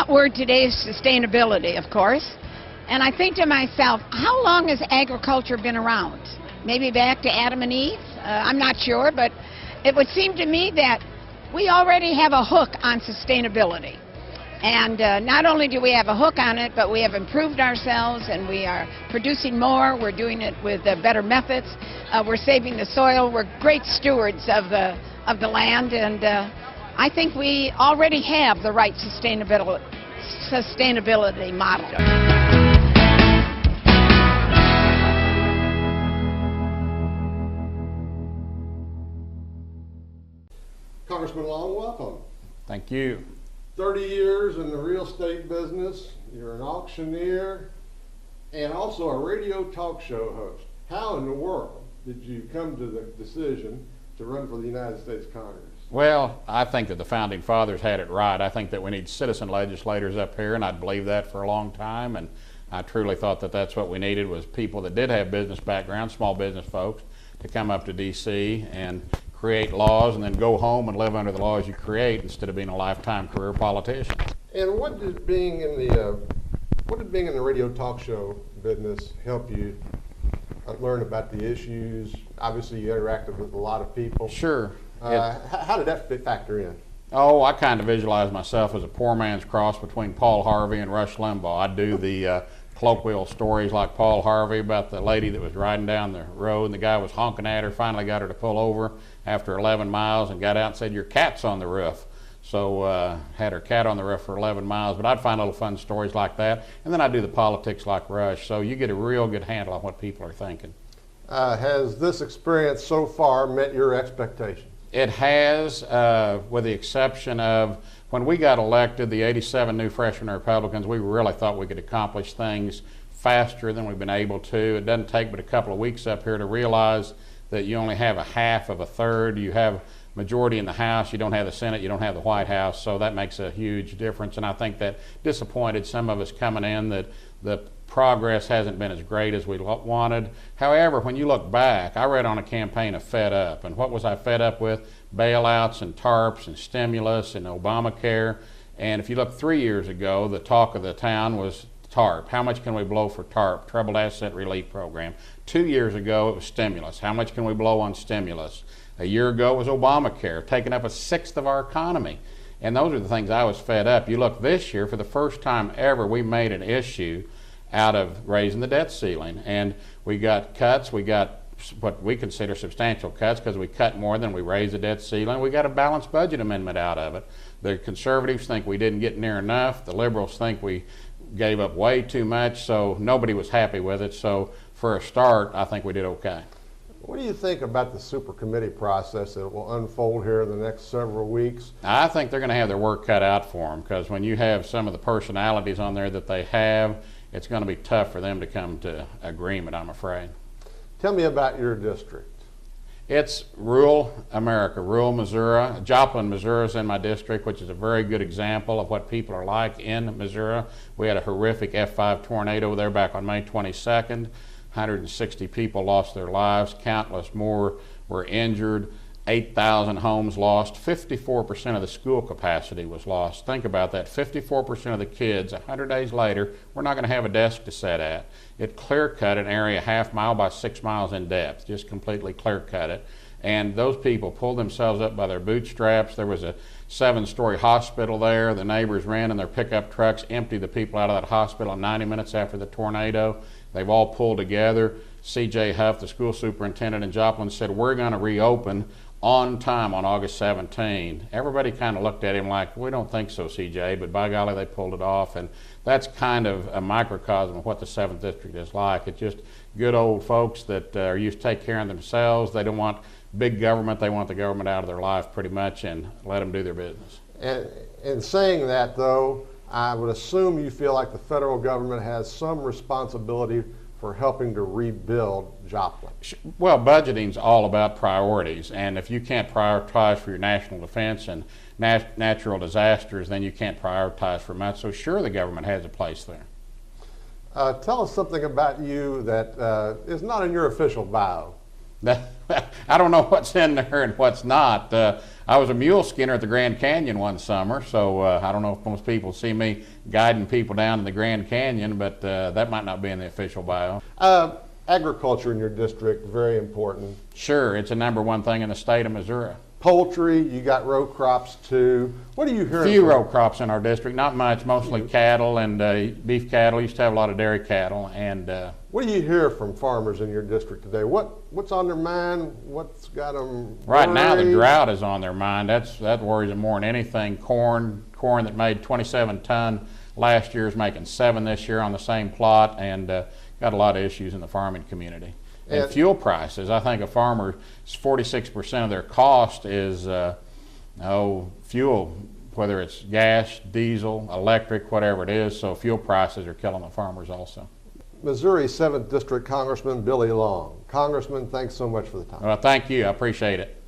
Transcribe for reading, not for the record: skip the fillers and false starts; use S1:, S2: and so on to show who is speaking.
S1: hot word today is sustainability, of course. And I think to myself, how long has agriculture been around? Maybe back to Adam and Eve? I'm not sure, but it would seem to me that we already have a hook on sustainability. And not only do we have a hook on it, but we have improved ourselves and we are producing more. We're doing it with better methods. We're saving the soil. We're great stewards of the land, and I think we already have the right sustainability model.
S2: Congressman Long, welcome.
S3: Thank you.
S2: 30 years in the real estate business, you're an auctioneer, and also a radio talk show host. How in the world did you come to the decision to run for the United States Congress?
S3: Well, I think that the Founding Fathers had it right. I think that we need citizen legislators up here, and I'd believed that for a long time, and I truly thought that that's what we needed, was people that did have business backgrounds, small business folks, to come up to D.C. and create laws and then go home and live under the laws you create instead of being a lifetime career politician.
S2: And what did being in the radio talk show business help you learn about the issues? Obviously, you interacted with a lot of people.
S3: Sure.
S2: How did that factor in?
S3: Oh, I kind of visualize myself as a poor man's cross between Paul Harvey and Rush Limbaugh. I do the colloquial stories like Paul Harvey about the lady that was riding down the road and the guy was honking at her, finally got her to pull over after 11 miles and got out and said, "Your cat's on the roof." So had her cat on the roof for 11 miles. But I'd find little fun stories like that. And then I do the politics like Rush. So you get a real good handle on what people are thinking.
S2: Has this experience so far met your expectations?
S3: It has, with the exception of when we got elected, the 87 new freshman Republicans, we really thought we could accomplish things faster than we've been able to. It doesn't take but a couple of weeks up here to realize that you only have a half of a third. You have majority in the House, you don't have the Senate, you don't have the White House, so that makes a huge difference. And I think that disappointed some of us coming in, that the progress hasn't been as great as we wanted. However, when you look back, I read on a campaign of fed up. And what was I fed up with? Bailouts and TARPs and stimulus and Obamacare. And if you look 3 years ago, the talk of the town was TARP. How much can we blow for TARP, Troubled Asset Relief Program? 2 years ago, it was stimulus. How much can we blow on stimulus? A year ago, it was Obamacare, taking up a sixth of our economy. And those are the things I was fed up. You look this year, for the first time ever, we made an issue out of raising the debt ceiling. And we got cuts, we got what we consider substantial cuts because we cut more than we raised the debt ceiling. We got a balanced budget amendment out of it. The conservatives think we didn't get near enough. The liberals think we gave up way too much, so nobody was happy with it. So for a start, I think we did okay.
S2: What do you think about the super committee process that will unfold here in the next several weeks?
S3: I think they're going to have their work cut out for them, because when you have some of the personalities on there that they have, it's going to be tough for them to come to agreement, I'm afraid.
S2: Tell me about your district.
S3: It's rural America, rural Missouri. Joplin, Missouri is in my district, which is a very good example of what people are like in Missouri. We had a horrific F5 tornado there back on May 22nd. 160 people lost their lives. Countless more were injured. 8,000 homes lost. 54% of the school capacity was lost. Think about that. 54% of the kids, 100 days later, we're not going to have a desk to sit at. It clear-cut an area 1/2 mile by 6 miles in depth, just completely clear-cut it. And those people pulled themselves up by their bootstraps. There was a 7-story hospital there. The neighbors ran in their pickup trucks, emptied the people out of that hospital 90 minutes after the tornado. They've all pulled together. C.J. Huff, the school superintendent in Joplin, said, "We're going to reopen on time on August 17. Everybody kind of looked at him like, "We don't think so, C.J., but by golly, they pulled it off. And that's kind of a microcosm of what the 7th District is like. It's just good old folks that are used to take care of themselves. They don't want big government. They want the government out of their life pretty much and let them do their business.
S2: And in saying that, though, I would assume you feel like the federal government has some responsibility for helping to rebuild Joplin.
S3: Well, budgeting's all about priorities, and if you can't prioritize for your national defense and natural disasters, then you can't prioritize for much. So sure, the government has a place there.
S2: Tell us something about you that is not in your official bio.
S3: I don't know what's in there and what's not. I was a mule skinner at the Grand Canyon one summer, so I don't know if most people see me guiding people down to the Grand Canyon, but that might not be in the official bio.
S2: Agriculture in your district, very important.
S3: Sure, it's a #1 thing in the state of Missouri.
S2: Poultry, you got row crops too. What are you hearing?
S3: Few row crops in our district, not much, mostly cattle and beef cattle. Used to have a lot of dairy cattle. And
S2: what do you hear from farmers in your district today? What's on their mind? What's got them
S3: right now? The
S2: worried?
S3: drought is on their mind. That worries them more than anything. Corn that made 27 ton last year is making 7 this year on the same plot, and got a lot of issues in the farming community. And fuel prices, I think a farmer's 46% of their cost is fuel, whether it's gas, diesel, electric, whatever it is. So fuel prices are killing the farmers also.
S2: Missouri 7th District Congressman Billy Long. Congressman, thanks so much for the time.
S3: Well, thank you. I appreciate it.